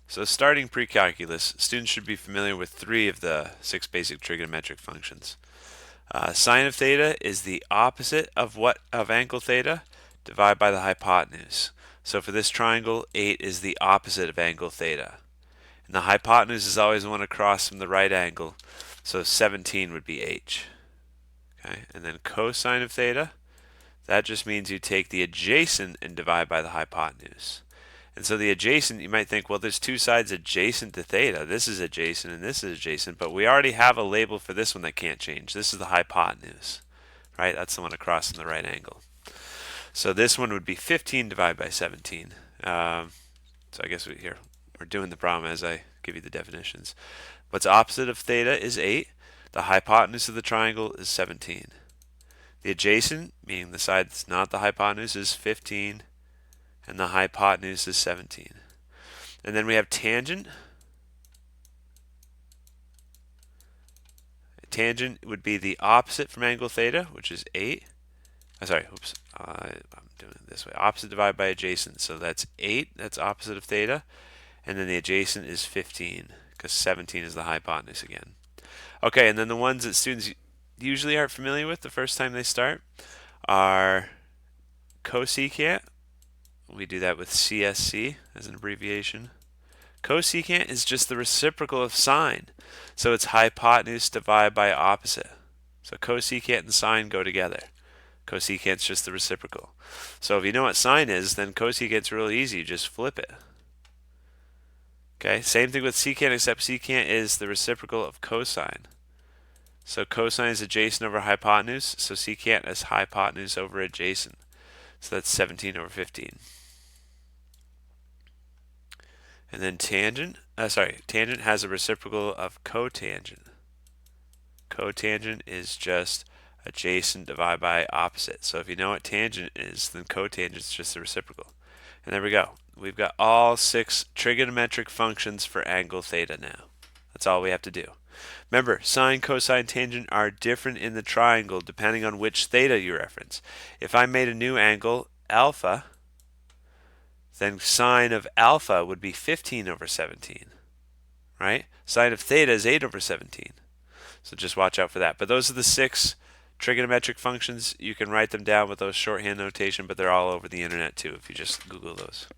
So starting pre-calculus, students should be familiar with 3 of the 6 basic trigonometric functions. Sine of theta is the opposite of angle theta divided by the hypotenuse. So for this triangle, 8 is the opposite of angle theta. And the hypotenuse is always the one across from the right angle, so 17 would be h. Okay, and then cosine of theta, that just means you take the adjacent and divide by the hypotenuse. And so the adjacent, you might think, well, there's 2 sides adjacent to theta. This is adjacent and this is adjacent, but we already have a label for this one that can't change. This is the hypotenuse, right? That's the one across from the right angle. So this one would be 15 divided by 17. So I guess we're doing the problem as I give you the definitions. What's opposite of theta is 8. The hypotenuse of the triangle is 17. The adjacent, meaning the side that's not the hypotenuse, is 15. And the hypotenuse is 17. And then we have tangent. Tangent would be the opposite from angle theta, which is 8. I'm doing it this way. Opposite divided by adjacent. So that's 8. That's opposite of theta. And then the adjacent is 15, because 17 is the hypotenuse again. Okay, and then the ones that students usually aren't familiar with the first time they start are cosecant. We do that with CSC as an abbreviation. Cosecant is just the reciprocal of sine. So it's hypotenuse divided by opposite. So cosecant and sine go together. Cosecant's just the reciprocal. So if you know what sine is, then cosecant's really easy. You just flip it. Okay, same thing with secant, except secant is the reciprocal of cosine. So cosine is adjacent over hypotenuse, so secant is hypotenuse over adjacent. So that's 17 over 15. And then tangent has a reciprocal of cotangent. Cotangent is just adjacent divided by opposite. So if you know what tangent is, then cotangent is just the reciprocal. And there we go. We've got all 6 trigonometric functions for angle theta now. That's all we have to do. Remember, sine, cosine, tangent are different in the triangle depending on which theta you reference. If I made a new angle, alpha, then sine of alpha would be 15 over 17, right? Sine of theta is 8 over 17. So just watch out for that. But those are the 6 trigonometric functions. You can write them down with those shorthand notation, but they're all over the internet too if you just Google those.